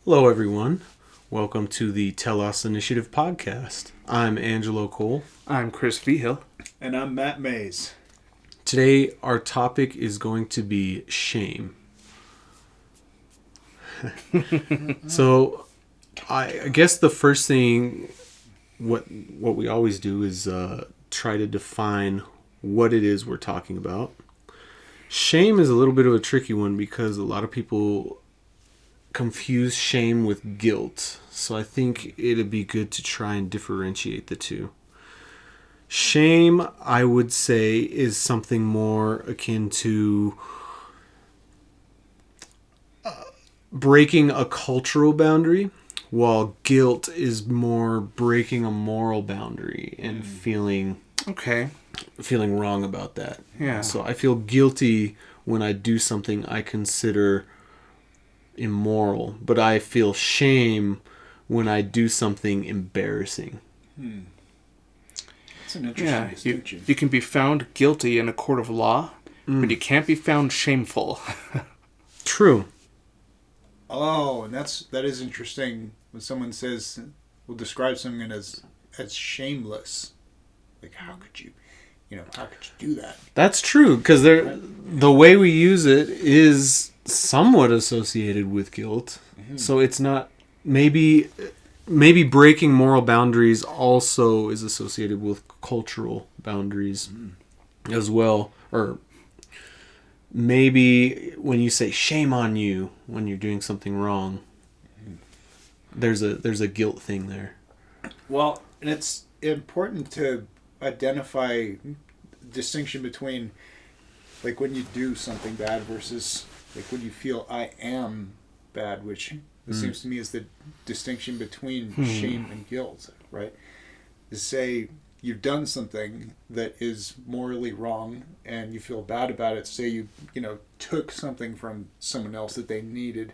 Hello, everyone. Welcome to the Telos Initiative podcast. I'm Angelo Cole. I'm Chris Vigil. And I'm Matt Mays. Today, our topic is going to be shame. So, I guess the first thing, what we always do is try to define what it is we're talking about. Shame is a little bit of a tricky one because a lot of people confuse shame with guilt. So I think it'd be good to try and differentiate the two. Shame, I would say, is something more akin to breaking a cultural boundary, while guilt is more breaking a moral boundary and feeling wrong about that. Yeah. So I feel guilty when I do something I consider immoral, but I feel shame when I do something embarrassing. That's an interesting distinction. You can be found guilty in a court of law, but you can't be found shameful. True. Oh, and that is interesting when someone will describe someone as shameless. Like, how could you do that? That's true, because the way we use it is somewhat associated with guilt. Mm-hmm. So it's not, maybe breaking moral boundaries also is associated with cultural boundaries as well. Or maybe when you say shame on you when you're doing something wrong, there's a guilt thing there. Well, and it's important to identify distinction between like when you do something bad versus like when you feel I am bad, which it seems to me is the distinction between shame and guilt, right? To say you've done something that is morally wrong and you feel bad about it. Say you took something from someone else that they needed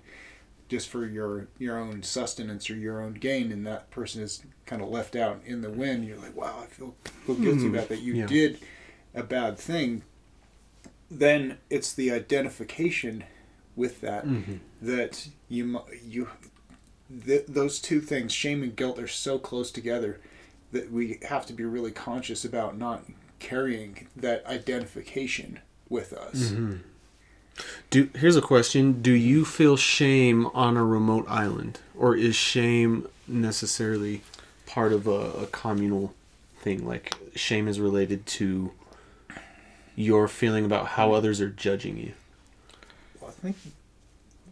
just for your own sustenance or your own gain, and that person is kind of left out in the wind. You're like, wow, I feel guilty about that. You did a bad thing. Then it's the identification with that that those two things, shame and guilt, are so close together that we have to be really conscious about not carrying that identification with us. Here's a question. Do you feel shame on a remote island? Or is shame necessarily part of a communal thing? Like, shame is related to your feeling about how others are judging you? Well, I think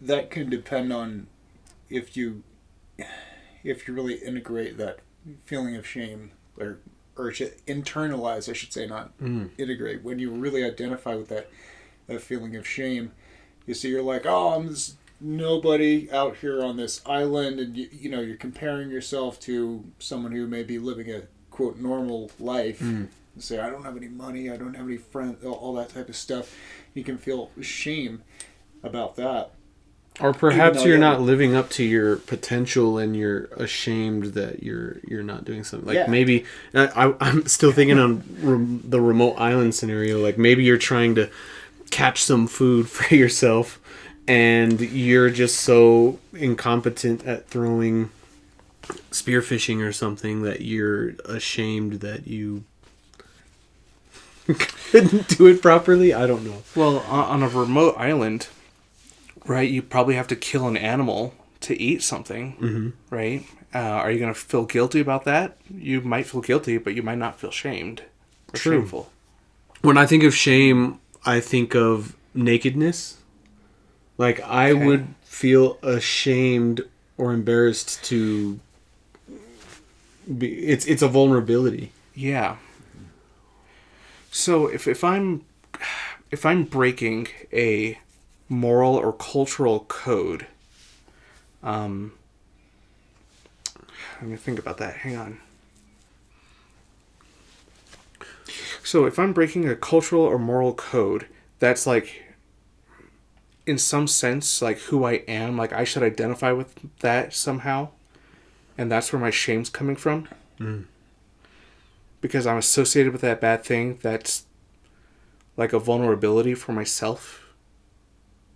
that can depend on if you really integrate that feeling of shame or internalize, I should say, not integrate. When you really identify with that feeling of shame, you see, you're like, oh, I'm this nobody out here on this island, and you're comparing yourself to someone who may be living a quote normal life. And say, I don't have any money, I don't have any friends, all that type of stuff. You can feel shame about that. Or perhaps you're not living up to your potential and you're ashamed that you're not doing something. Like maybe, I'm still thinking on the remote island scenario, like maybe you're trying to catch some food for yourself and you're just so incompetent at throwing spearfishing or something that you're ashamed that you couldn't do it properly. I don't know. Well, on a remote island, right, you probably have to kill an animal to eat something, right? Are you going to feel guilty about that? You might feel guilty, but you might not feel shamed or shameful. When I think of shame, I think of nakedness. Like, I would feel ashamed or embarrassed to be... It's a vulnerability. Yeah. So if I'm breaking a moral or cultural code, let me think about that. Hang on. So if I'm breaking a cultural or moral code, that's like, in some sense, like who I am. Like I should identify with that somehow, and that's where my shame's coming from. Because I'm associated with that bad thing. That's like a vulnerability for myself.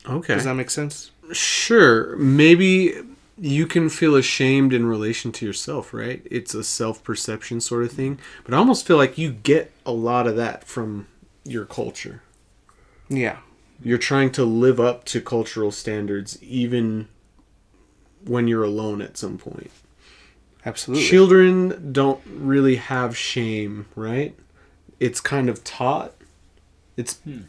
Okay. Does that make sense? Sure. Maybe you can feel ashamed in relation to yourself, right? It's a self-perception sort of thing. But I almost feel like you get a lot of that from your culture. Yeah. You're trying to live up to cultural standards even when you're alone at some point. Absolutely. Children don't really have shame, right? It's kind of taught.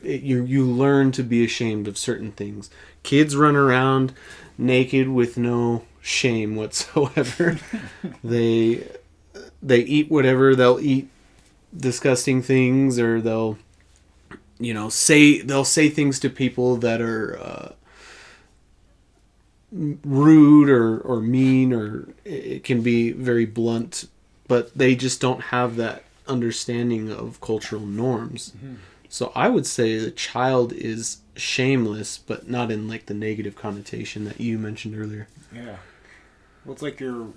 You learn to be ashamed of certain things. Kids run around naked with no shame whatsoever. they eat whatever, they'll eat disgusting things, or they'll say things to people that are rude or mean, or it can be very blunt, but they just don't have that understanding of cultural norms. Mm-hmm. So I would say the child is shameless, but not in like the negative connotation that you mentioned earlier. Yeah. Well, it's like you're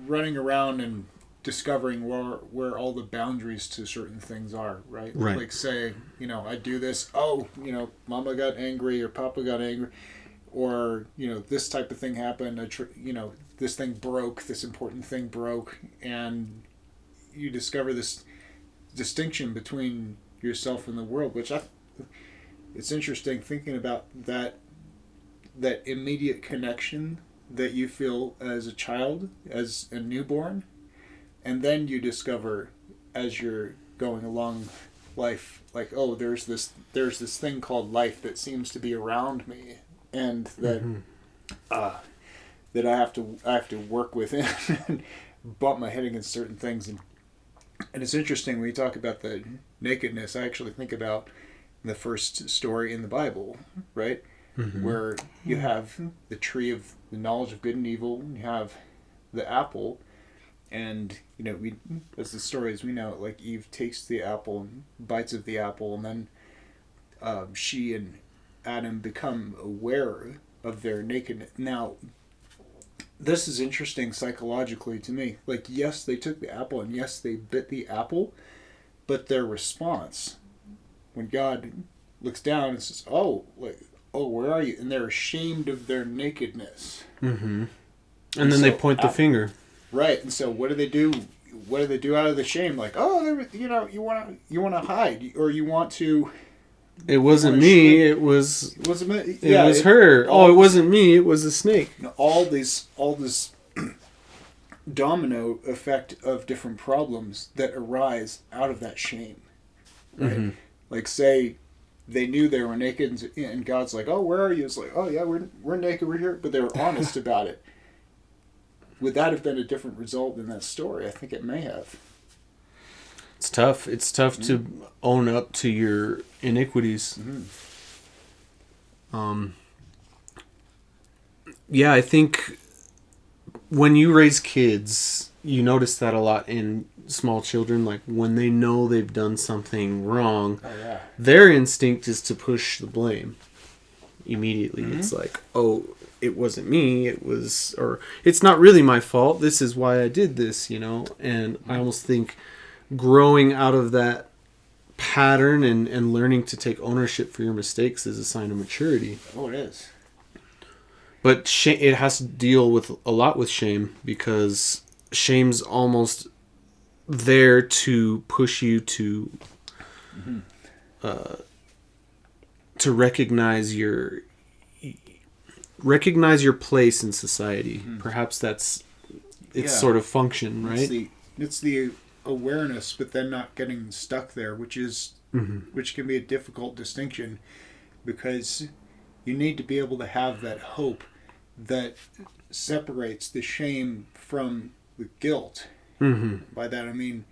running around and discovering where all the boundaries to certain things are, right? Right. Like say, I do this, Mama got angry or Papa got angry, or, this type of thing happened, this thing broke, this important thing broke, and you discover this distinction between yourself and the world, which it's interesting thinking about that immediate connection that you feel as a child, as a newborn, and then you discover as you're going along life, like, oh, there's this thing called life that seems to be around me, and that that I have to work with and bump my head against certain things. And it's interesting when you talk about the nakedness, I actually think about the first story in the Bible, right? Mm-hmm. Where you have the tree of the knowledge of good and evil, and you have the apple, and as the story as we know it, like Eve takes the apple and bites of the apple, and then she and Adam become aware of their nakedness. Now, this is interesting psychologically to me. Like, yes, they took the apple, and yes, they bit the apple, but their response, when God looks down and says, "Oh, where are you?" and they're ashamed of their nakedness. Mm-hmm. And then they point the finger. Right, and so what do they do? What do they do out of the shame? Like, oh, you want to hide, or you want to. It wasn't me. It was. It wasn't me. It was her. Oh, it wasn't me. It was a snake. All this domino effect of different problems that arise out of that shame. Right? Mm-hmm. Like, say they knew they were naked, and God's like, "Oh, where are you?" It's like, "Oh yeah, we're naked. We're here," but they were honest about it. Would that have been a different result in that story? I think it may have. It's tough. It's tough to own up to your iniquities. Mm-hmm. Yeah, I think when you raise kids, you notice that a lot in small children. Like, when they know they've done something wrong, their instinct is to push the blame immediately. Mm-hmm. It's like, oh, it wasn't me, it was, or it's not really my fault, this is why I did this, and I almost think growing out of that pattern and learning to take ownership for your mistakes is a sign of maturity. Oh, it is. But it has to deal with a lot with shame, because shame's almost there to push you to recognize your place in society. Mm-hmm. Perhaps that's its sort of function, right? It's the awareness, but then not getting stuck there, which can be a difficult distinction, because you need to be able to have that hope that separates the shame from the guilt. Mm-hmm. By that I mean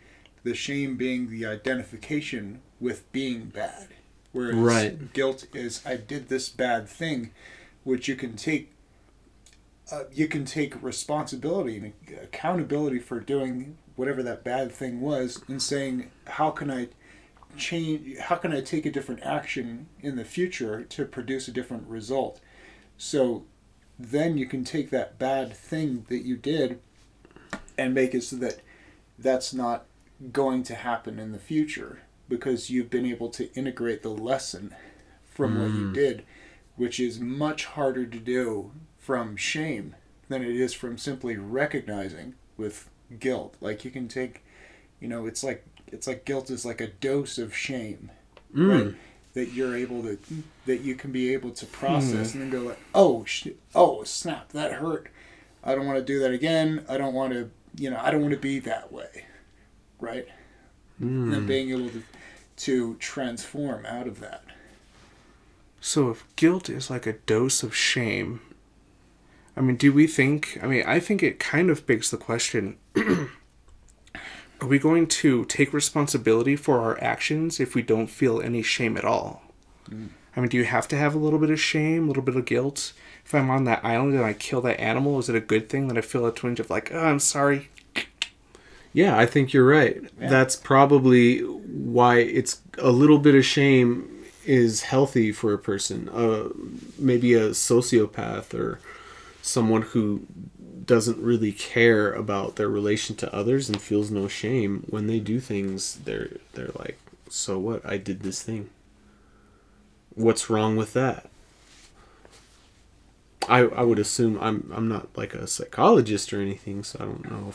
the shame being the identification with being bad, whereas guilt is, I did this bad thing, which you can take responsibility and accountability for doing whatever that bad thing was, and saying, how can I take a different action in the future to produce a different result? So then you can take that bad thing that you did and make it so that that's not going to happen in the future, because you've been able to integrate the lesson from what you did, which is much harder to do from shame, than it is from simply recognizing with guilt. Like you can take, it's like guilt is like a dose of shame, right? That you're able to, that you can be able to process and then go like, oh snap, that hurt. I don't want to do that again. I don't want to, I don't want to be that way, right? And then being able to transform out of that. So if guilt is like a dose of shame, I mean, do we think... I mean, I think it kind of begs the question, are we going to take responsibility for our actions if we don't feel any shame at all? I mean, do you have to have a little bit of shame, a little bit of guilt? If I'm on that island and I kill that animal, is it a good thing that I feel a twinge of like, oh, I'm sorry? Yeah, I think you're right. Yeah. That's probably why it's a little bit of shame is healthy for a person. Maybe a sociopath or someone who doesn't really care about their relation to others and feels no shame when they do things. They're like, so what? I did this thing. What's wrong with that? I would assume I'm not like a psychologist or anything, so I don't know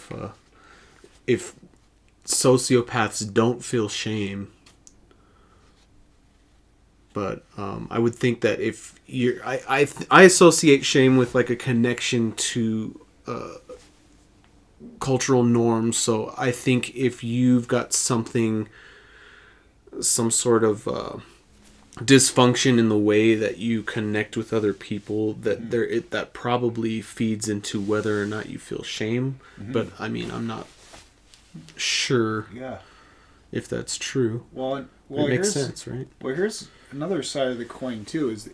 if sociopaths don't feel shame. But I would think that if you're... I associate shame with like a connection to cultural norms. So I think if you've got some sort of dysfunction in the way that you connect with other people, that probably feeds into whether or not you feel shame. But I mean, I'm not sure if that's true. Well, it makes sense, right? Well, here's another side of the coin too. Is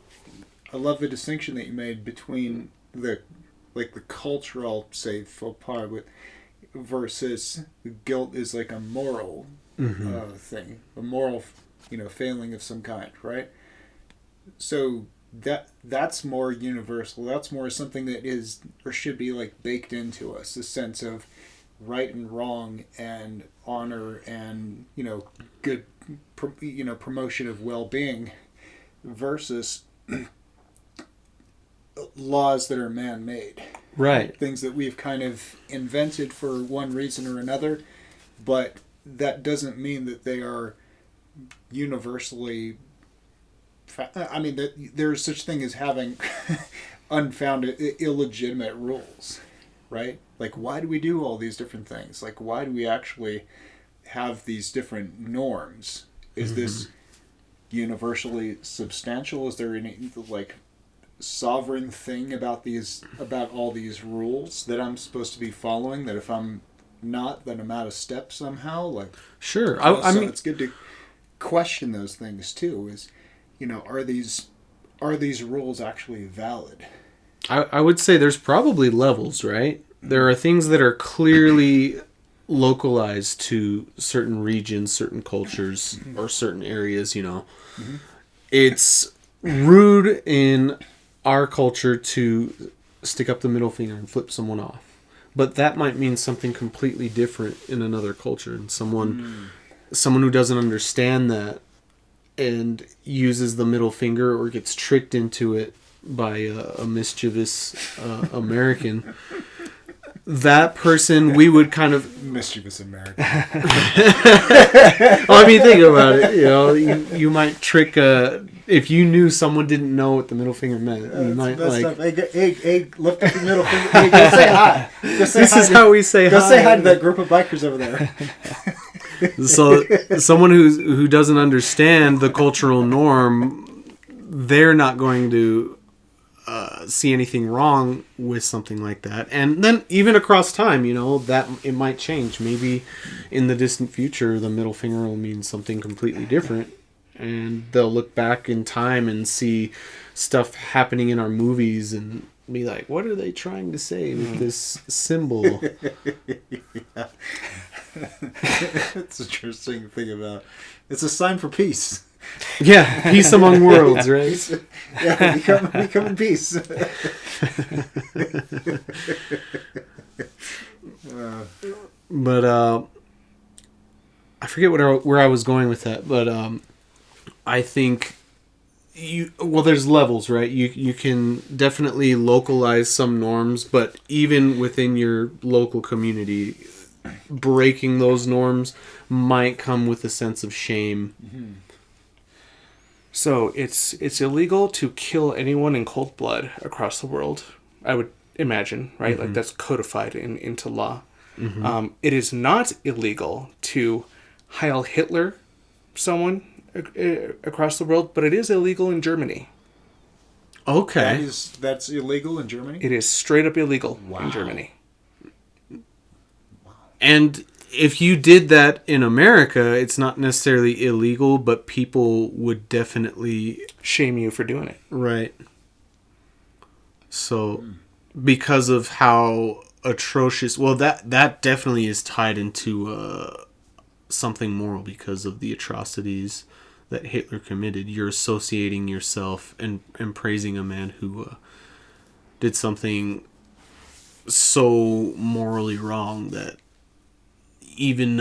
I love the distinction that you made between the cultural, say, faux pas versus guilt is like a moral thing, a moral, failing of some kind, right? So that's more universal. That's more something that is or should be like baked into us. The sense of right and wrong and honor and good, promotion of well-being versus laws that are man-made. Right. Things that we've kind of invented for one reason or another, but that doesn't mean that they are universally... I mean, that there's such thing as having unfounded, illegitimate rules, right? Like, why do we do all these different things? Like, why do we actually have these different norms? Is this universally substantial? Is there any, like, sovereign thing about all these rules that I'm supposed to be following, that if I'm not, then I'm out of step somehow? Like, sure. I mean, it's good to question those things too. Is, are these rules actually valid? I would say there's probably levels, right? There are things that are clearly localized to certain regions, certain cultures, or certain areas, It's rude in our culture to stick up the middle finger and flip someone off. But that might mean something completely different in another culture. And someone who doesn't understand that and uses the middle finger or gets tricked into it by a mischievous American, that person we would kind of... Mischievous American. Well, I mean, think about it. You might trick if you knew someone didn't know what the middle finger meant, you might like... Hey, lift up the middle finger. Hey, go say hi. This is how we say hi. Go say hi to that group of bikers over there. So someone who doesn't understand the cultural norm, they're not going to see anything wrong with something like that. And then even across time, that it might change. Maybe in the distant future, the middle finger will mean something completely different. And they'll look back in time and see stuff happening in our movies and be like, what are they trying to say with this symbol? Yeah. It's an interesting thing about... It's a sign for peace. Yeah, peace among worlds, right? Yeah, we come in peace. But I forget where I was going with that, but I think there's levels, right? You can definitely localize some norms, but even within your local community, breaking those norms might come with a sense of shame. Mm-hmm. So it's illegal to kill anyone in cold blood across the world, I would imagine, right? Like that's codified into law. It is not illegal to Heil Hitler someone across the world, but it is illegal in Germany. Okay. That's illegal in Germany? It is straight up illegal Wow. in Germany. And if you did that in America, it's not necessarily illegal, but people would definitely Shame you for doing it. Right. So, because of how atrocious, well, that definitely is tied into something moral because of the atrocities that Hitler committed. You're associating yourself and praising a man who did something so morally wrong that even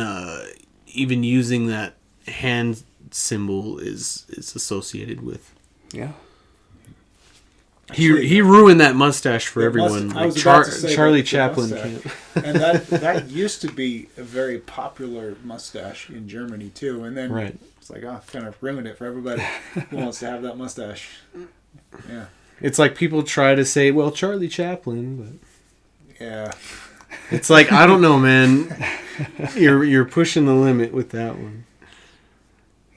using that hand symbol is associated with. Yeah. He ruined that mustache for everyone. I was Like about to say Charlie the Chaplin mustache. can't. And that used to be a very popular mustache in Germany too. And then Right. it's like, kind of ruined it for everybody who wants to have that mustache. Yeah. It's like people try to say, well, Charlie Chaplin, but Yeah. it's like, I don't know, man. You're pushing the limit with that one.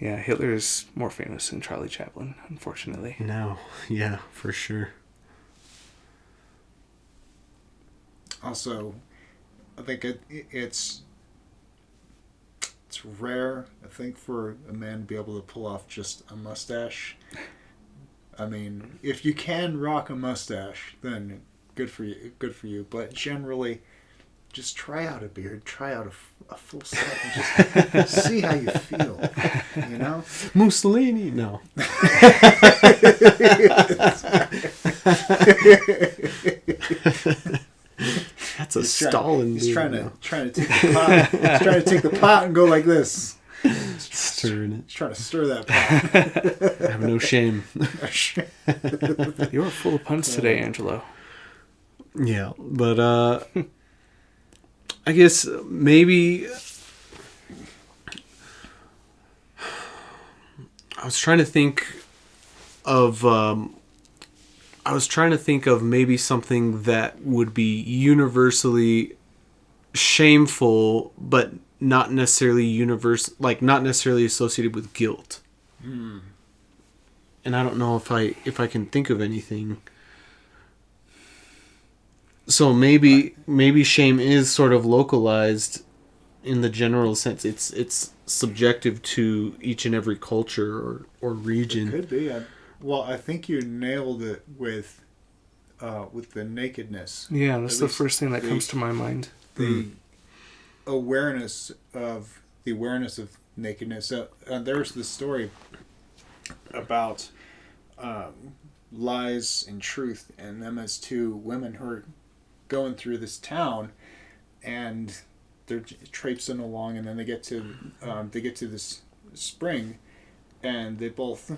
Yeah, Hitler is more famous than Charlie Chaplin, unfortunately. No, yeah, for sure. Also, I think it's rare, I think, for a man to be able to pull off just a mustache. I mean, if you can rock a mustache, then good for you. But generally, just try out a beard, try out a full set, and just see how you feel. You know, Mussolini, no. That's a Stalin. He's trying to take the pot. He's trying to take the pot and go like this. Stirring it. He's trying to stir that pot. I have no shame. You are full of puns today, Angelo. Yeah, but I guess maybe I was trying to think of maybe something that would be universally shameful, but not necessarily not necessarily associated with guilt. And I don't know if I can think of anything. So maybe shame is sort of localized in the general sense. It's subjective to each and every culture or region. It could be. I think you nailed it with the nakedness. Yeah, that's the first thing that comes to my mind. The awareness of nakedness. There's this story about lies and truth, and them as two women who are going through this town, and they're traipsing along, and then they get to this spring, and they both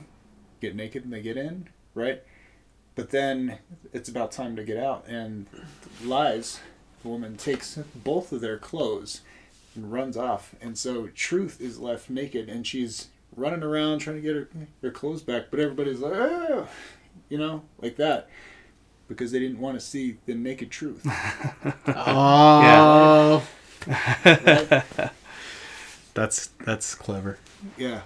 get naked and they get in, right? But then it's about time to get out, and Lies, the woman, takes both of their clothes and runs off, and so Truth is left naked, and she's running around trying to get her clothes back, but everybody's like, oh, like that, because they didn't want to see the naked truth. Oh, Right? that's clever. Yeah.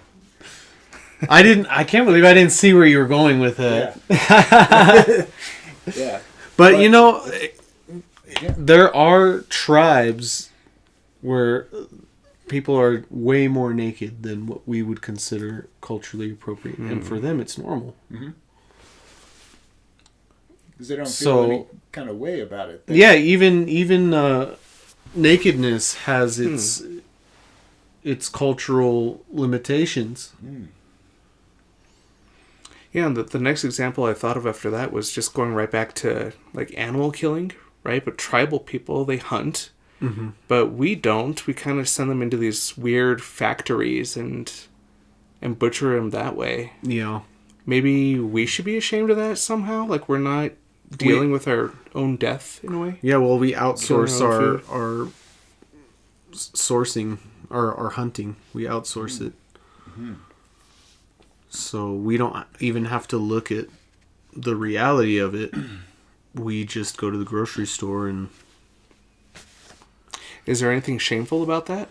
I can't believe I didn't see where you were going with it. Yeah. Yeah. But there are tribes where people are way more naked than what we would consider culturally appropriate, and for them it's normal. Mm-hmm. Because they don't feel any kind of way about it. Yeah, even nakedness has its cultural limitations. Yeah, and the next example I thought of after that was just going right back to like animal killing, right? But tribal people, they hunt, but we don't. We kind of send them into these weird factories and butcher them that way. Yeah. maybe we should be ashamed of that somehow. Like we're not dealing with our own death in a way. Yeah, well, we outsource Killing our our sourcing, our hunting. We outsource it. Mm-hmm. So we don't even have to look at the reality of it. We just go to the grocery store and... Is there anything shameful about that?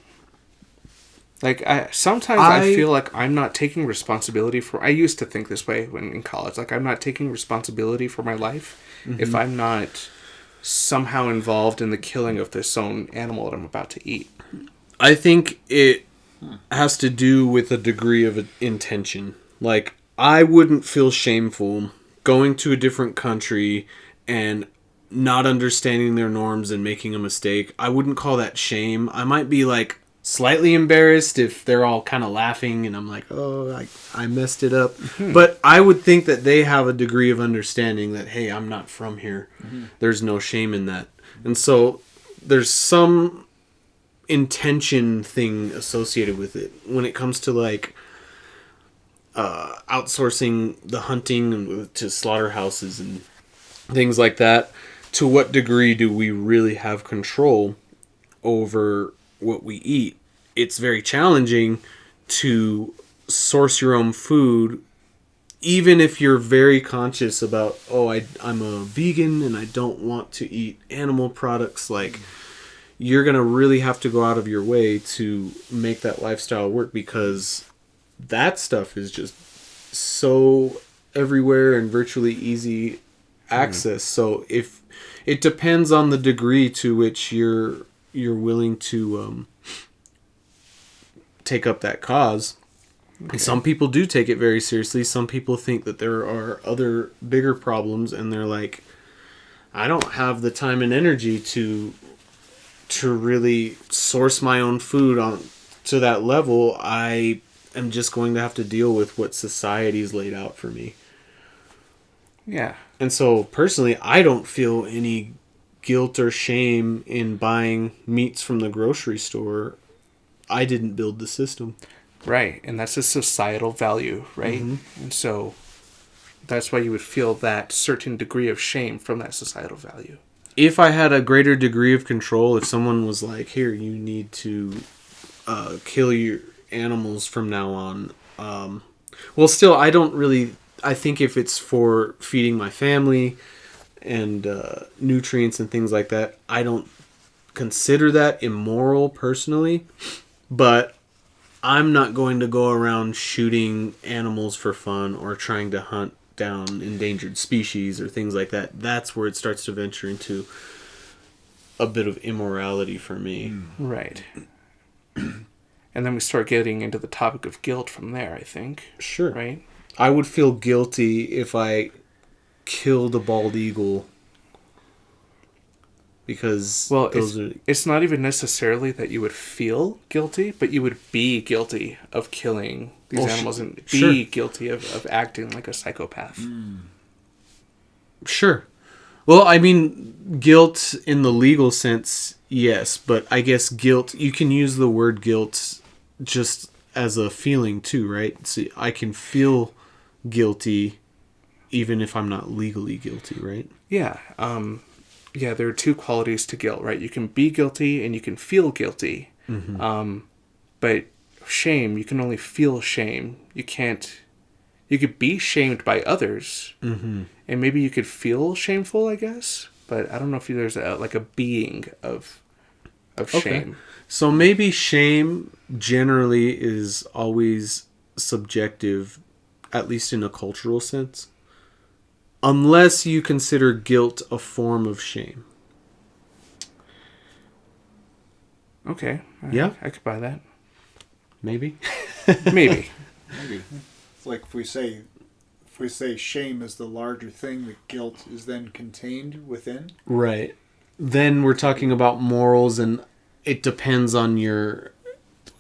Like, sometimes I feel like I'm not taking responsibility for... I used to think this way when in college. Like, I'm not taking responsibility for my life if I'm not somehow involved in the killing of this own animal that I'm about to eat. I think it has to do with a degree of intention. Like, I wouldn't feel shameful going to a different country and not understanding their norms and making a mistake. I wouldn't call that shame. I might be, like, slightly embarrassed if they're all kind of laughing and I'm like, oh, I messed it up. But I would think that they have a degree of understanding that, hey, I'm not from here. There's no shame in that. And so there's some intention thing associated with it when it comes to, like, outsourcing the hunting to slaughterhouses and things like that. To what degree do we really have control over what we eat? It's very challenging to source your own food, even if you're very conscious about, I'm a vegan and I don't want to eat animal products. Like, you're going to really have to go out of your way to make that lifestyle work, because that stuff is just so everywhere and virtually easy access. So if it depends on the degree to which you're willing to take up that cause. Okay. Some people do take it very seriously. Some people think that there are other bigger problems, and they're like, I don't have the time and energy to really source my own food on to that level. I am just going to have to deal with what society's laid out for me. Yeah. And so personally, I don't feel any guilt or shame in buying meats from the grocery store. I didn't build the system. Right. And that's a societal value, right? And so that's why you would feel that certain degree of shame from that societal value. If I had a greater degree of control, if someone was like, here, you need to kill your animals from now on. Well, still, I don't really... I think if it's for feeding my family and nutrients and things like that, I don't consider that immoral personally. But I'm not going to go around shooting animals for fun or trying to hunt down endangered species or things like that. That's where it starts to venture into a bit of immorality for me. Right. And then we start getting into the topic of guilt from there, I think. Sure. Right? I would feel guilty if I killed a bald eagle. Because it's not even necessarily that you would feel guilty, but you would be guilty of killing these animals and be guilty of acting like a psychopath. Sure. Well, I mean, guilt in the legal sense, yes, but I guess guilt, you can use the word guilt just as a feeling too, right? So I can feel guilty even if I'm not legally guilty, right? Yeah. Yeah, there are two qualities to guilt, right? You can be guilty and you can feel guilty. But shame, you can only feel shame. You could be shamed by others. And maybe you could feel shameful, I guess. But I don't know if there's a being of shame. So maybe shame generally is always subjective, at least in a cultural sense. Unless you consider guilt a form of shame. Okay. Yeah? I could buy that. Maybe? Maybe. It's like if we say shame is the larger thing, that guilt is then contained within. Right. Then we're talking about morals, and it depends on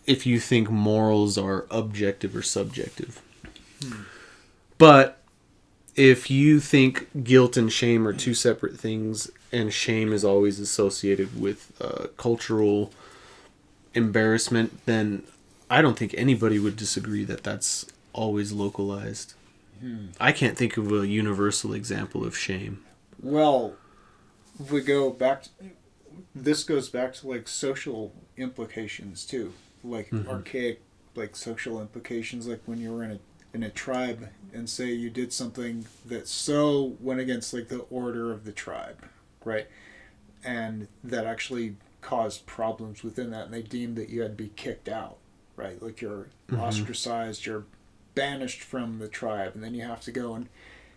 if you think morals are objective or subjective. But if you think guilt and shame are two separate things, and shame is always associated with cultural embarrassment, then I don't think anybody would disagree that that's always localized. I can't think of a universal example of shame. Well, if we go back, this goes back to like social implications too, like archaic, like social implications, like when you were in a tribe and say you did something that so went against like the order of the tribe, right? And that actually caused problems within that, and they deemed that you had to be kicked out, right? Like you're ostracized, you're banished from the tribe, and then you have to go and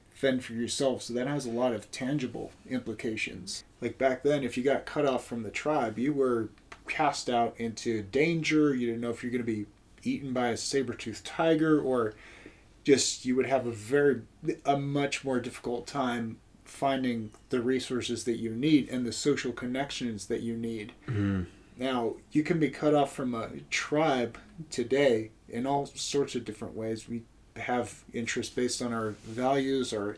fend for yourself. So that has a lot of tangible implications. Like back then, if you got cut off from the tribe, you were cast out into danger. You didn't know if you're going to be eaten by a saber-toothed tiger, or just you would have a much more difficult time finding the resources that you need and the social connections that you need. Now, you can be cut off from a tribe today in all sorts of different ways. We have interests based on our values, our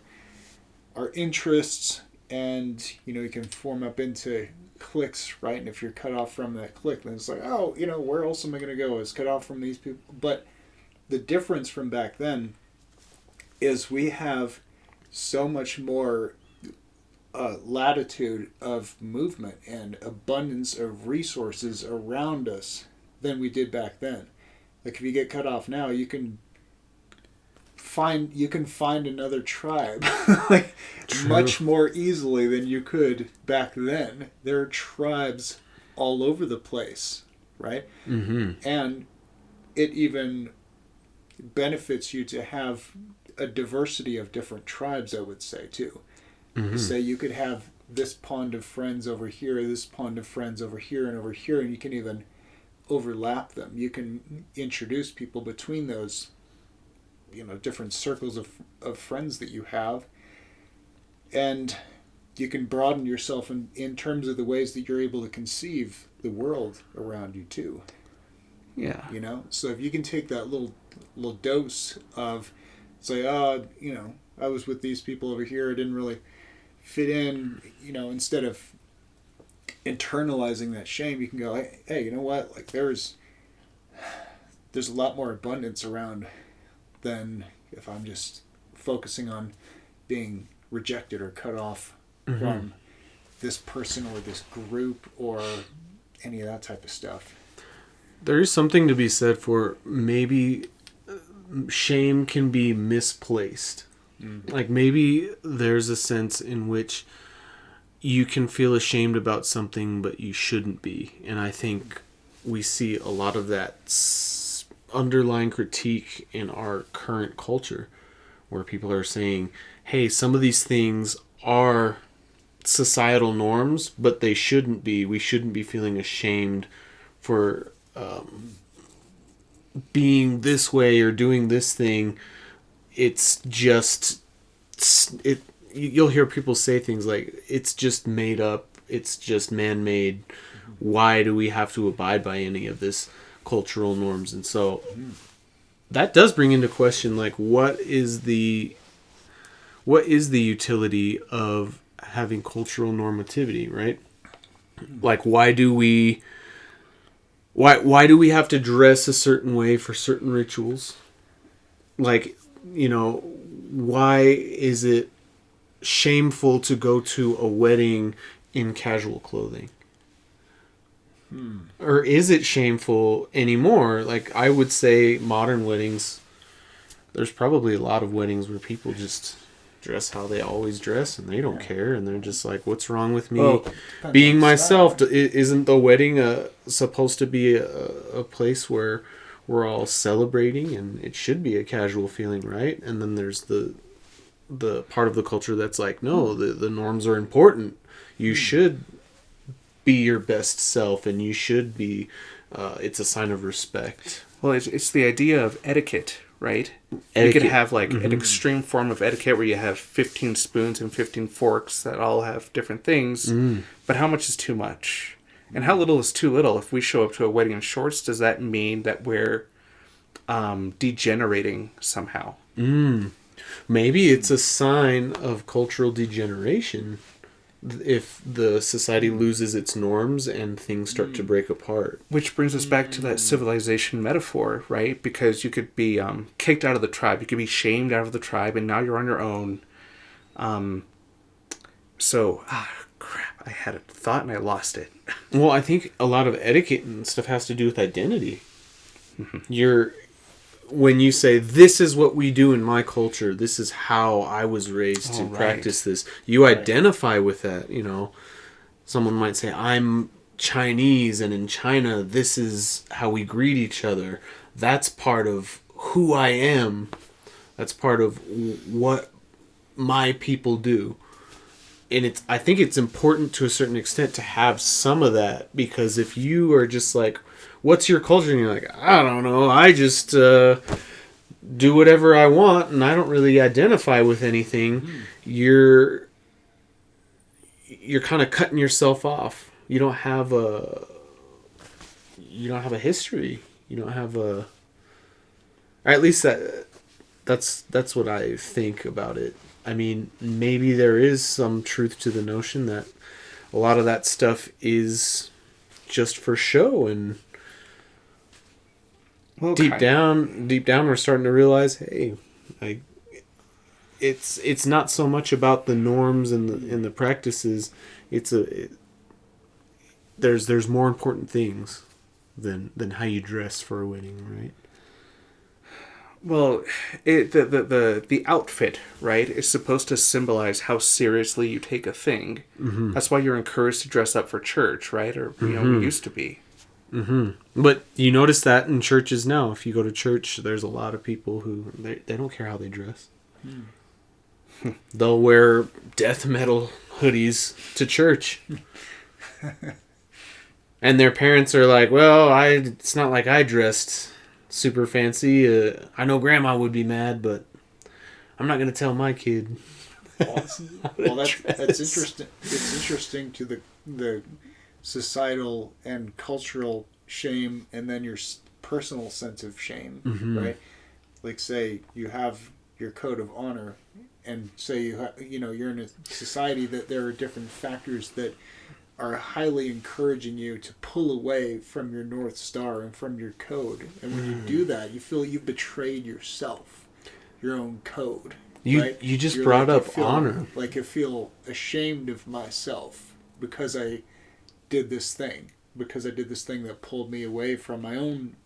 interests, and you can form up into cliques, right? And if you're cut off from that clique, then it's like, oh, where else am I going to go? Is cut off from these people. But the difference from back then is we have so much more latitude of movement and abundance of resources around us than we did back then. Like if you get cut off now, you can find another tribe like much more easily than you could back then. There are tribes all over the place, right? And it even benefits you to have a diversity of different tribes, I would say, too. Say you could have this pond of friends over here, this pond of friends over here, and you can even overlap them. You can introduce people between those, different circles of friends that you have, and you can broaden yourself in terms of the ways that you're able to conceive the world around you, too. Yeah. So if you can take that little dose of, say, I was with these people over here, I didn't really fit in, instead of internalizing that shame, you can go, hey, you know what? Like there's a lot more abundance around than if I'm just focusing on being rejected or cut off from this person or this group or any of that type of stuff. There is something to be said for maybe shame can be misplaced. Like maybe there's a sense in which you can feel ashamed about something, but you shouldn't be. And I think we see a lot of that underlying critique in our current culture, where people are saying, hey, some of these things are societal norms, but they shouldn't be. We shouldn't be feeling ashamed for being this way or doing this thing. It's just you'll hear people say things like, it's just made up, it's just man-made, why do we have to abide by any of this cultural norms? And so that does bring into question, like, what is the utility of having cultural normativity, right? Like, why do we have to dress a certain way for certain rituals? Like, why is it shameful to go to a wedding in casual clothing? Or is it shameful anymore? Like, I would say modern weddings, there's probably a lot of weddings where people just dress how they always dress and they don't care, and they're just like, what's wrong with me being myself? Isn't the wedding supposed to be a place where we're all celebrating, and it should be a casual feeling, right? And then there's the part of the culture that's like, no, the norms are important. You should be your best self, and you should be it's a sign of respect. Well, it's the idea of etiquette, right? Etiquette. You could have like an extreme form of etiquette where you have 15 spoons and 15 forks that all have different things, but how much is too much? And how little is too little? If we show up to a wedding in shorts, does that mean that we're degenerating somehow? Maybe it's a sign of cultural degeneration if the society loses its norms and things start to break apart. Which brings us back to that civilization metaphor, right? Because you could be kicked out of the tribe, you could be shamed out of the tribe, and now you're on your own. Crap, I had a thought and I lost it. Well, I think a lot of etiquette and stuff has to do with identity. When you say, this is what we do in my culture, this is how I was raised to practice this, you identify with that, you know. Someone might say, I'm Chinese, and in China, this is how we greet each other. That's part of who I am. That's part of what my people do. And I think it's important to a certain extent to have some of that, because if you are just like, what's your culture? And you're like, I don't know. I just do whatever I want, and I don't really identify with anything. You're kind of cutting yourself off. You don't have a history. You don't have a. Or at least that's what I think about it. I mean, maybe there is some truth to the notion that a lot of that stuff is just for show, and deep down, we're starting to realize, hey, it's not so much about the norms and the practices. There's more important things than how you dress for a wedding, right? Well, the outfit, right, is supposed to symbolize how seriously you take a thing. Mm-hmm. That's why you're encouraged to dress up for church, right? Or, we used to be. Mm-hmm. But you notice that in churches now. If you go to church, there's a lot of people who, they don't care how they dress. They'll wear death metal hoodies to church. And their parents are like, well, it's not like I dressed super fancy. I know grandma would be mad, but I'm not going to tell my kid. That's interesting. It's interesting to the societal and cultural shame, and then your personal sense of shame, right? Like, say you have your code of honor, and say you're in a society that there are different factors that are highly encouraging you to pull away from your North Star and from your code. And when you do that, you feel you've betrayed yourself, your own code. Right? You just brought up honor. Like, I feel ashamed of myself because I did this thing. Because I did this thing that pulled me away from my own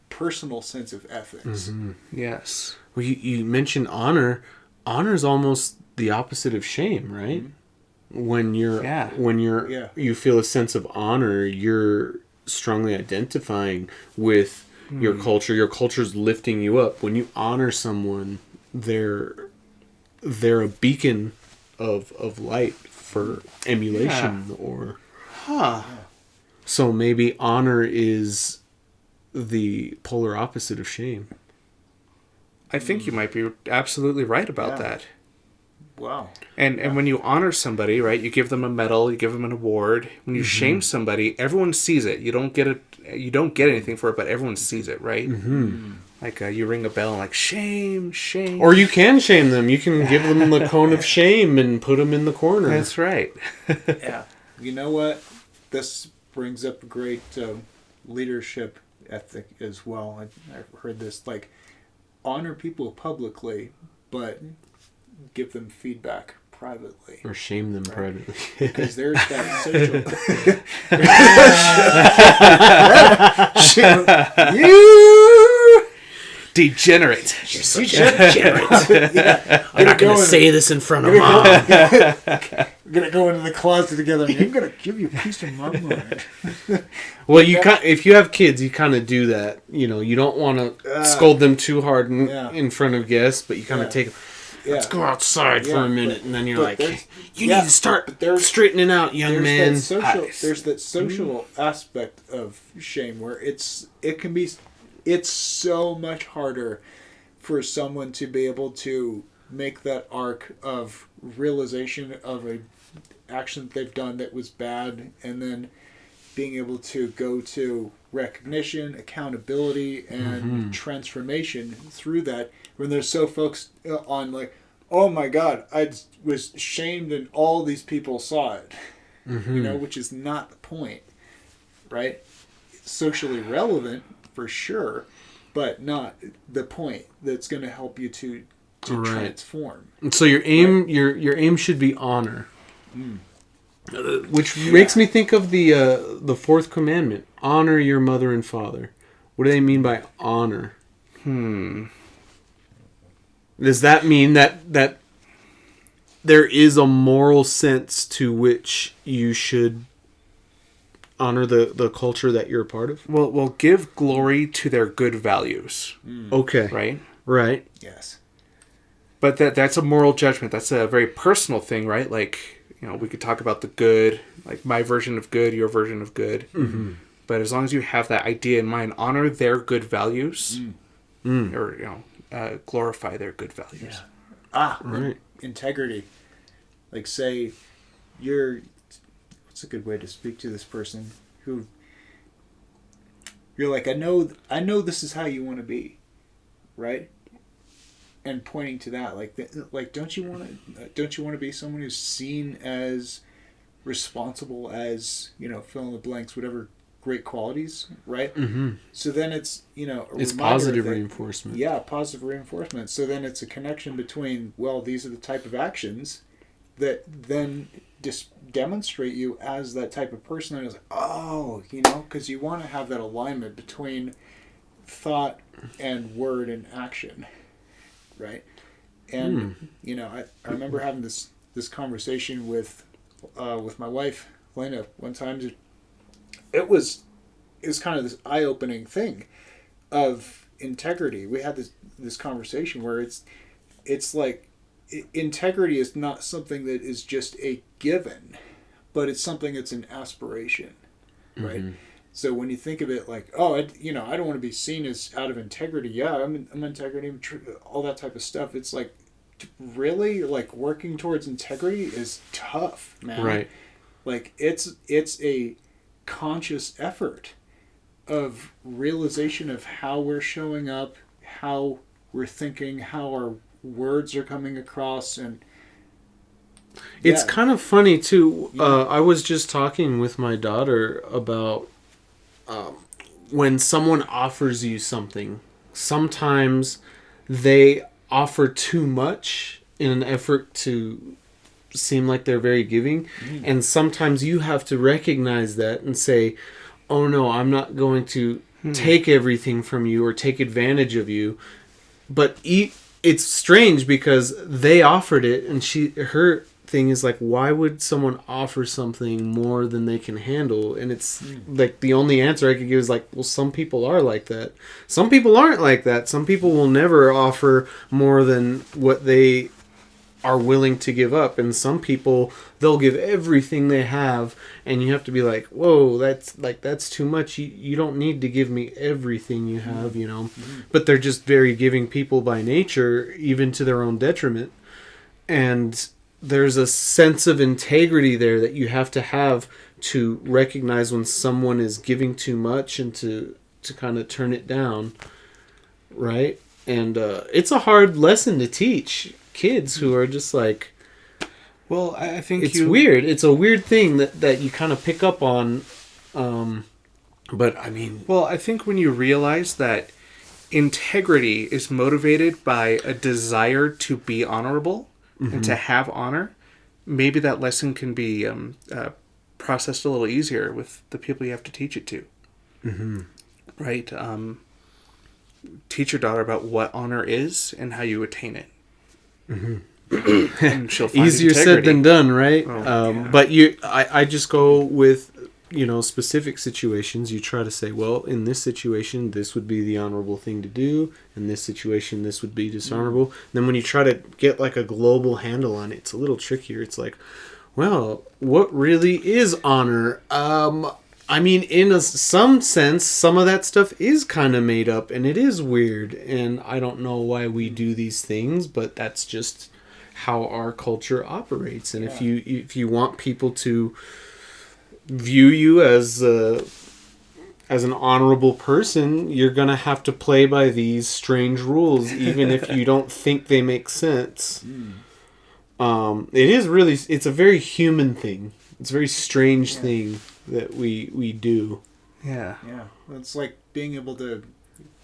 personal sense of ethics. Mm-hmm. Yes. Well, you mentioned honor. Honor is almost the opposite of shame, right? Mm-hmm. When you feel a sense of honor, you're strongly identifying with your culture. Your culture's lifting you up. When you honor someone, they're a beacon of light for emulation or. So maybe honor is the polar opposite of shame. I think you might be absolutely right about that. Wow. And when you honor somebody, right, you give them a medal, you give them an award. When you shame somebody, everyone sees it. You don't get anything for it, but everyone sees it, right? Mm-hmm. Like you ring a bell and like, shame. Or you can shame them. You can give them the cone of shame and put them in the corner. That's right. Yeah. You know what? This brings up a great leadership ethic as well. I've heard this, like, honor people publicly, but give them feedback privately. Or shame them privately. Because there's that social... You degenerate. You're such a degenerate. I'm not going to say this in front of Mom. We're going to go into the closet together and I'm going to give you a piece of my mind. Well, if you have kids, you kind of do that. You don't want to scold them too hard in front of guests, but you kind of take them. Let's go outside for a minute, and then you're like, you need to start straightening out, young man. There's that social aspect of shame where it's so much harder for someone to be able to make that arc of realization of an action that they've done that was bad, and then being able to go to recognition, accountability, and transformation through that, when they're so focused on, like, oh my God, I was shamed and all these people saw it. Which is not the point, right? Socially relevant for sure, but not the point that's going to help you to transform. And so your aim, your aim should be honor, which makes me think of the fourth commandment: honor your mother and father. What do they mean by honor? Does that mean that there is a moral sense to which you should honor the culture that you're a part of? Well, give glory to their good values. Okay. Right? Right. Yes. But that's a moral judgment. That's a very personal thing, right? Like, we could talk about the good, like my version of good, your version of good. Mm-hmm. But as long as you have that idea in mind, honor their good values, or glorify their good values. Yeah. Right. Integrity. Like, say what's a good way to speak to this person who you're like, I know this is how you want to be, right? And pointing to that, like, don't you want to be someone who's seen as responsible as, fill in the blanks, whatever great qualities, right? Mm-hmm. So then it's, it's positive reinforcement. Yeah, positive reinforcement. So then it's a connection between, well, these are the type of actions that then demonstrate you as that type of person. And it's like, oh, because you want to have that alignment between thought and word and action, right? And I remember having this conversation with my wife Lena one time. It was kind of this eye-opening thing of integrity. We had this conversation where it's like integrity is not something that is just a given, but it's something that's an aspiration, right? Mm-hmm. So when you think of it like, I don't want to be seen as out of integrity. Yeah, I'm integrity, all that type of stuff. It's like, really, like, working towards integrity is tough, man. Right. Like, it's a conscious effort of realization of how we're showing up, how we're thinking, how our words are coming across, and it's kind of funny too. I was just talking with my daughter about when someone offers you something, sometimes they offer too much in an effort to seem like they're very giving, and sometimes you have to recognize that and say, oh no, I'm not going to take everything from you or take advantage of you. But it's strange because they offered it, and her thing is like, why would someone offer something more than they can handle? And it's like, the only answer I could give is like, well, some people are like that. Some people aren't like that. Some people will never offer more than what they are willing to give up, and some people, they'll give everything they have, and you have to be like, whoa, that's too much. You don't need to give me everything you have, but they're just very giving people by nature, even to their own detriment. And there's a sense of integrity there that you have to recognize when someone is giving too much, and to kind of turn it down, right? And it's a hard lesson to teach kids who are just like, well, I think it's weird. It's a weird thing that you kind of pick up on. But I mean, well, I think when you realize that integrity is motivated by a desire to be honorable and to have honor, maybe that lesson can be processed a little easier with the people you have to teach it to. Right? Teach your daughter about what honor is and how you attain it. And she'll find easier said than done, right? But I just go with specific situations. You try to say, well, in this situation, this would be the honorable thing to do. In this situation, this would be dishonorable. And then when you try to get like a global handle on it, it's a little trickier. It's like, well, what really is honor? I mean, in some sense, some of that stuff is kind of made up, and it is weird, and I don't know why we do these things, but that's just how our culture operates. And if you want people to view you as as an honorable person, you're going to have to play by these strange rules, even if you don't think they make sense. It is really, it's a very human thing. It's a very strange thing that we do. Yeah. Yeah. It's like being able to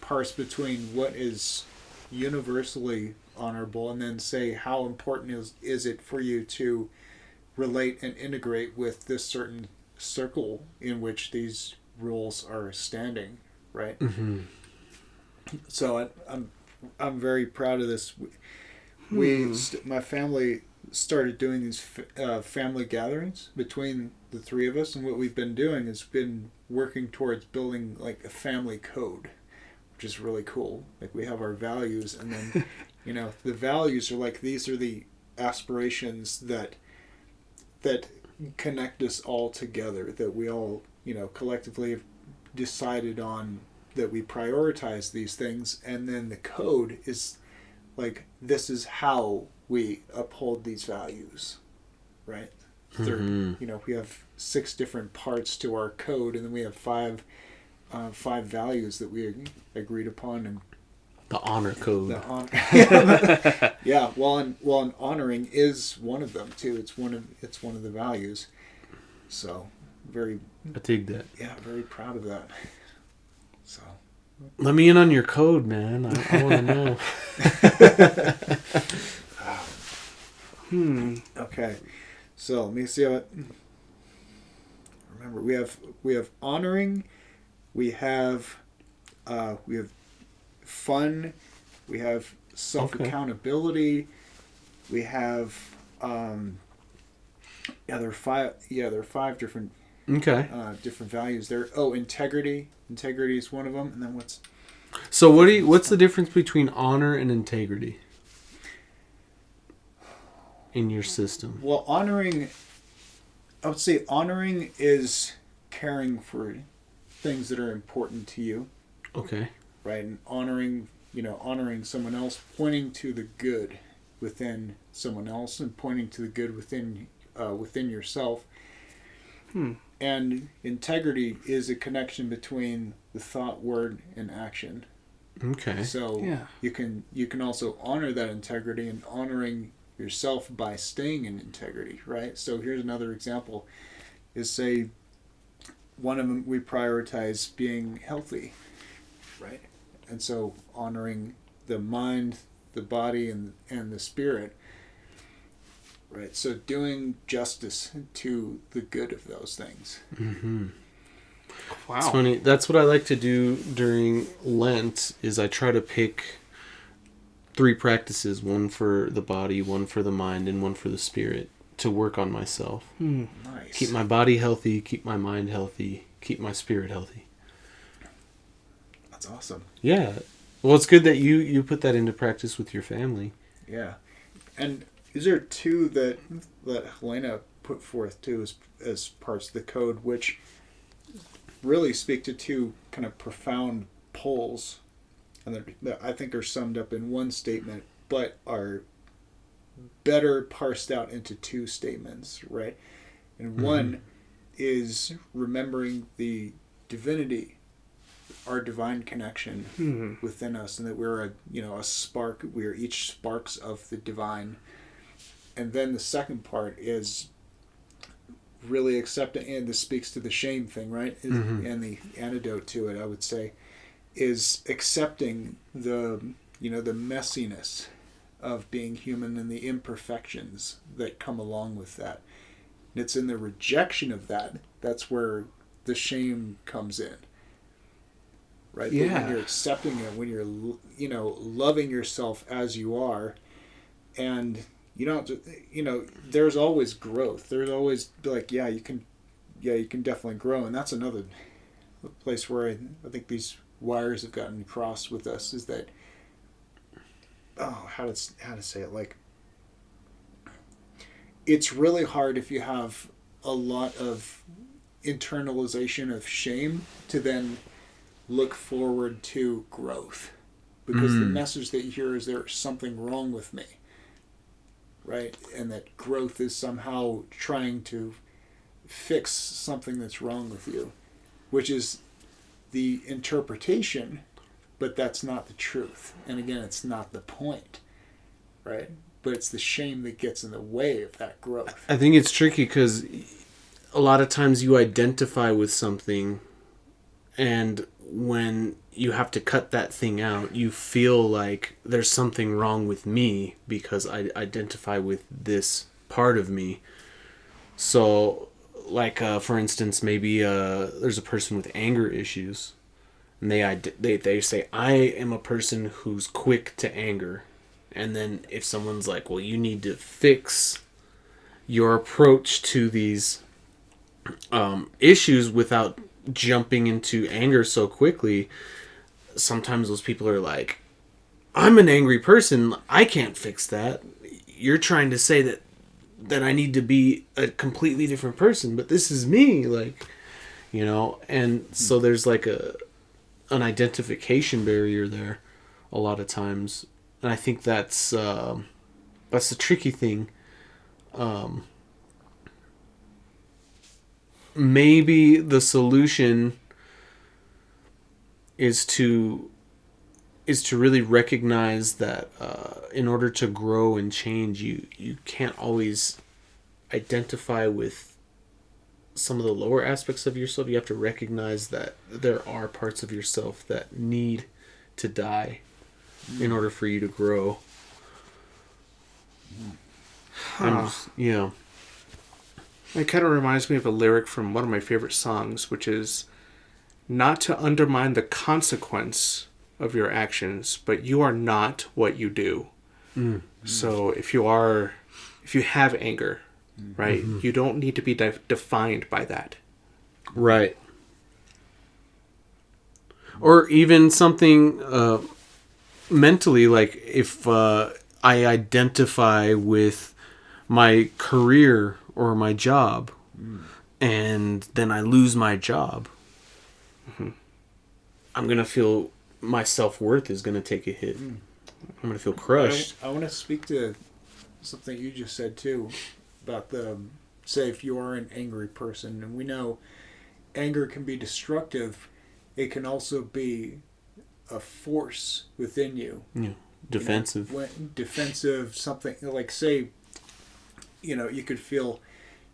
parse between what is universally honorable and then say how important is it for you to relate and integrate with this certain circle in which these rules are standing, right? Mm-hmm. So I'm very proud of this. My family started doing these family gatherings between the three of us, and what we've been doing has been working towards building like a family code, which is really cool. Like we have our values, and then the values are like, these are the aspirations that connect us all together, that we all collectively have decided on, that we prioritize these things, and then the code is like, this is how we uphold these values, right? We have 6 different parts to our code, and then we have 5 values that we agreed upon, and the honor code. Yeah, well, honoring is one of them too. It's one of the values. So I dig that. Yeah, very proud of that. So let me in on your code, man. I want to know. Okay, so let me see how it. Remember, we have honoring, we have fun, we have self accountability, we have there are 5 different different values there. Integrity is one of them, and then what's the difference between honor and integrity in your system? Well, I would say honoring is caring for things that are important to you. Okay. Right, and honoring someone else, pointing to the good within someone else, and pointing to the good within yourself. And integrity is a connection between the thought, word, and action. Okay. So you can also honor that integrity, and honoring yourself by staying in integrity, right? So here's another example, is say one of them, we prioritize being healthy, right? And so honoring the mind, the body, and the spirit, right? So doing justice to the good of those things. Mm-hmm. Wow. It's funny. That's what I like to do during Lent, is I try to pick 3 practices, one for the body, one for the mind, and one for the spirit, to work on myself. Nice. Keep my body healthy, keep my mind healthy, keep my spirit healthy. That's awesome. Yeah. Well, it's good that you put that into practice with your family. Yeah. And these are 2 that Helena put forth too as parts of the code, which really speak to 2 kind of profound poles, and that I think are summed up in one statement, but are better parsed out into 2 statements, right? And one is remembering the divinity, our divine connection within us, and that we're a spark. We are each sparks of the divine. And then the second part is really accepting, and this speaks to the shame thing, right? And the antidote to it, I would say, is accepting the messiness of being human and the imperfections that come along with that. And it's in the rejection of that's where the shame comes in, right? Yeah. But when you're accepting it, when you're loving yourself as you are, and you don't, there's always growth. There's always you can definitely grow, and that's another place where I think these wires have gotten crossed with us, is that how to say it, like, it's really hard if you have a lot of internalization of shame to then look forward to growth, because the message that you hear is there's something wrong with me, right? And that growth is somehow trying to fix something that's wrong with you, which is the interpretation, but that's not the truth. And again, it's not the point, right? But it's the shame that gets in the way of that growth. I think it's tricky because a lot of times you identify with something, and when you have to cut that thing out, you feel like there's something wrong with me because I identify with this part of me. So, like, for instance, maybe there's a person with anger issues, and they say, I am a person who's quick to anger. And then if someone's like, well, you need to fix your approach to these issues without jumping into anger so quickly, sometimes those people are like, I'm an angry person, I can't fix that. You're trying to say that I need to be a completely different person, but this is me, like, you know. And so there's like an identification barrier there a lot of times, and I think that's the tricky thing. Maybe the solution is to really recognize that in order to grow and change, you can't always identify with some of the lower aspects of yourself. You have to recognize that there are parts of yourself that need to die in order for you to grow. Yeah. It kind of reminds me of a lyric from one of my favorite songs, which is, not to undermine the consequence of your actions, but you are not what you do. So if you have anger, right, you don't need to be defined by that. Right. Or even something mentally, like if I identify with my career or my job, and then I lose my job, I'm going to feel my self-worth is going to take a hit. I'm going to feel crushed. I want to speak to something you just said too about say if you are an angry person, and we know anger can be destructive, it can also be a force within you. Yeah. Defensive. You know, defensive, something like, say, you could feel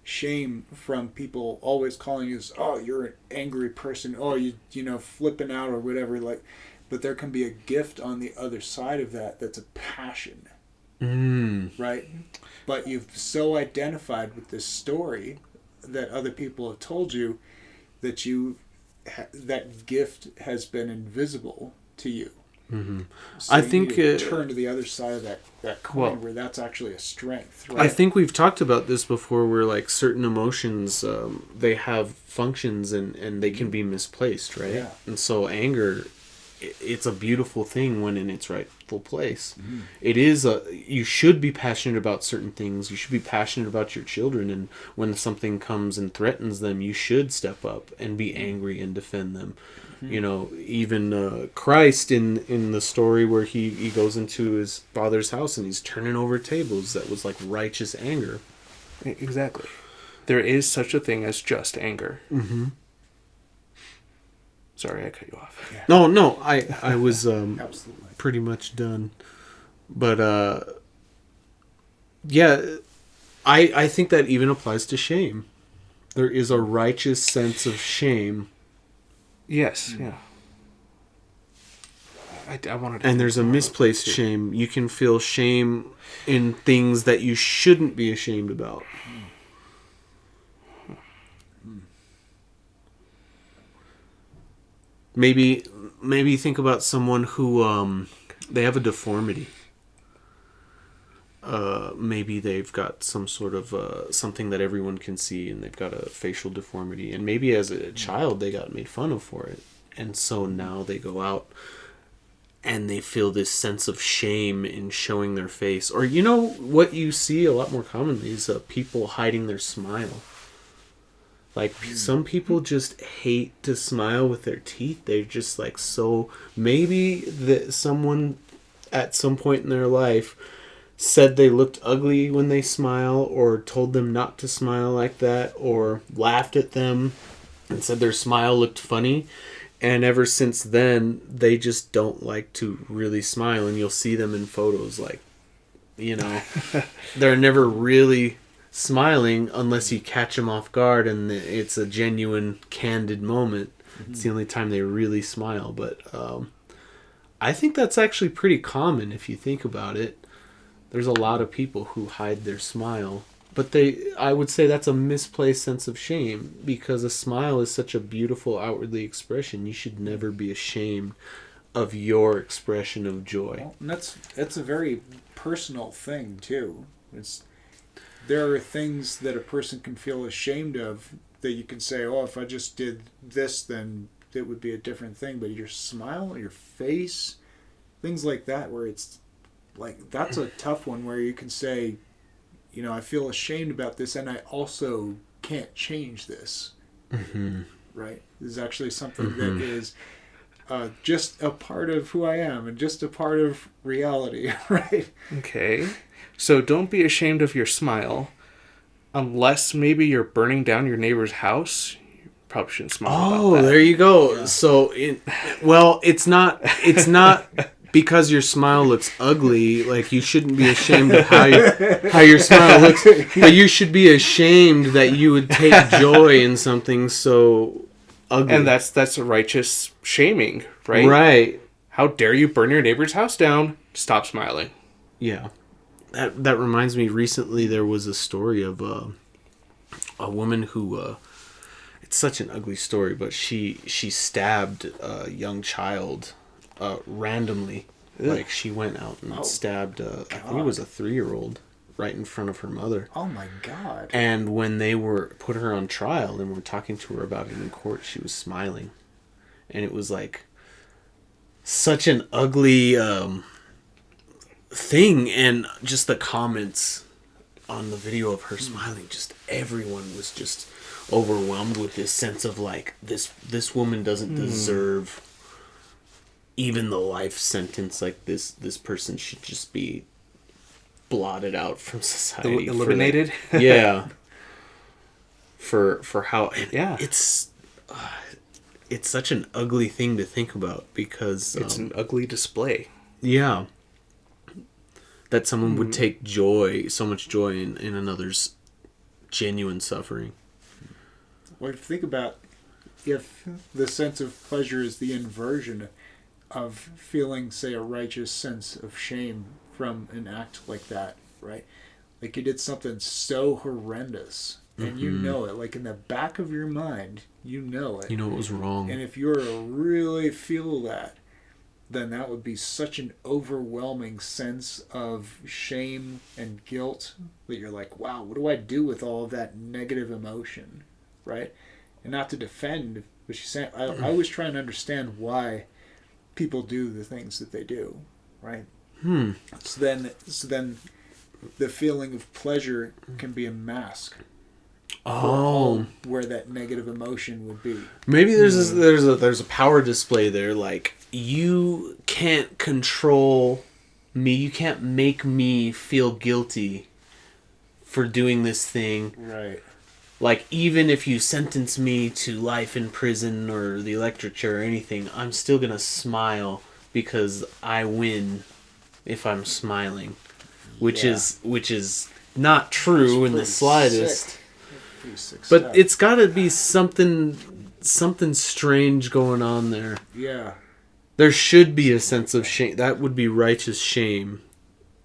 shame from people always calling you, oh, you're an angry person, oh, you flipping out or whatever, like, but there can be a gift on the other side of that's a passion, right? But you've so identified with this story that other people have told you that that gift has been invisible to you. So I think turn to the other side of that coin, where that's actually a strength, right? I think we've talked about this before, where like certain emotions, they have functions and they can be misplaced, right? Yeah. And so anger, it's a beautiful thing when in its rightful place. It is you should be passionate about certain things. You should be passionate about your children, and when something comes and threatens them, you should step up and be angry and defend them. Even Christ in the story where he goes into his father's house and he's turning over tables, that was like righteous anger. Exactly. There is such a thing as just anger. Sorry, I cut you off. Yeah. No, I was Absolutely. pretty much done. But yeah, I think that even applies to shame. There is a righteous sense of shame. Yes, yeah. I wanted to, and there's a misplaced shame. You can feel shame in things that you shouldn't be ashamed about. Maybe think about someone who they have a deformity. Maybe they've got some sort of something that everyone can see, and they've got a facial deformity, and maybe as a child they got made fun of for it, and so now they go out and they feel this sense of shame in showing their face. Or what you see a lot more commonly is people hiding their smile. Like, some people just hate to smile with their teeth. They're just like, so maybe that someone at some point in their life said they looked ugly when they smile, or told them not to smile like that, or laughed at them and said their smile looked funny. And ever since then, they just don't like to really smile. And you'll see them in photos like, they're never really smiling unless you catch them off guard and it's a genuine, candid moment. Mm-hmm. It's the only time they really smile. But I think that's actually pretty common if you think about it. There's a lot of people who hide their smile. But I would say that's a misplaced sense of shame, because a smile is such a beautiful outwardly expression. You should never be ashamed of your expression of joy. Well, that's a very personal thing too. There are things that a person can feel ashamed of that you can say, oh, if I just did this, then it would be a different thing. But your smile, your face, things like that, where it's like, that's a tough one where you can say, I feel ashamed about this, and I also can't change this. Mm-hmm. Right? This is actually something that is just a part of who I am and just a part of reality, right? Okay. So don't be ashamed of your smile, unless maybe you're burning down your neighbor's house. You probably shouldn't smile about that. There you go. Yeah. So, it's not because your smile looks ugly. Like, you shouldn't be ashamed of how your smile looks, but you should be ashamed that you would take joy in something so ugly. And that's a righteous shaming, right? Right. How dare you burn your neighbor's house down? Stop smiling. Yeah. That reminds me, recently there was a story of a woman who, it's such an ugly story, but she stabbed a young child randomly. Ugh. Like, she went out and stabbed, I think it was a 3-year-old, right in front of her mother. Oh my God. And when they put her on trial and were talking to her about it in court, she was smiling. And it was like such an ugly thing. And just the comments on the video of her smiling, just everyone was just overwhelmed with this sense of like, this woman doesn't deserve even the life sentence. Like, this person should just be blotted out from society, eliminated. Yeah. For how it's such an ugly thing to think about, because it's an ugly display. Yeah. That someone would take so much joy in another's genuine suffering. Well, think about if the sense of pleasure is the inversion of feeling, say, a righteous sense of shame from an act like that, right? Like, you did something so horrendous, and you know it. Like, in the back of your mind, you know it. You know it was wrong. And if you were to really feel that, then that would be such an overwhelming sense of shame and guilt that you're like, wow, what do I do with all of that negative emotion, right? And not to defend what she's saying, I was trying to understand why people do the things that they do, right? So then the feeling of pleasure can be a mask for where that negative emotion would be. Maybe there's a power display there. Like, you can't control me. You can't make me feel guilty for doing this thing. Right. Like, even if you sentence me to life in prison or the electric chair or anything, I'm still gonna smile because I win if I'm smiling, which is not true in the slightest. But it's got to be something strange going on there. Yeah. There should be a sense of shame. That would be righteous shame,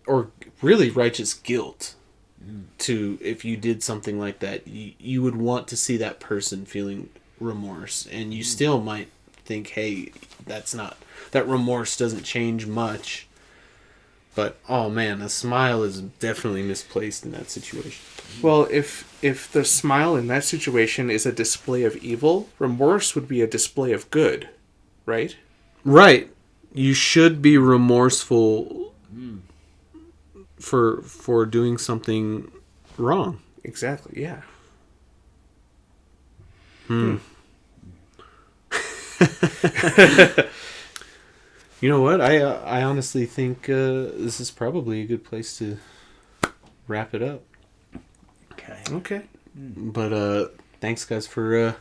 or really righteous guilt. To, if you did something like that, you would want to see that person feeling remorse, and you still might think, hey, that remorse doesn't change much. But, oh man, a smile is definitely misplaced in that situation. Well, if the smile in that situation is a display of evil, remorse would be a display of good, right? Right. You should be remorseful for doing something wrong. Exactly, yeah. You know what? I honestly think this is probably a good place to wrap it up. Okay. But thanks, guys, for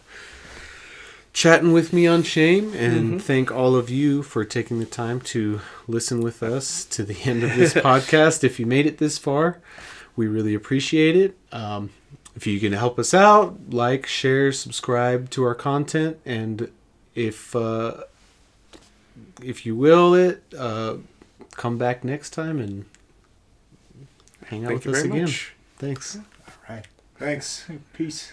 chatting with me on shame, and thank all of you for taking the time to listen with us to the end of this podcast. If you made it this far, we really appreciate it. If you can help us out, like, share, subscribe to our content, and if you will come back next time and hang out with us again. Much. Thanks. All right. Thanks. Peace.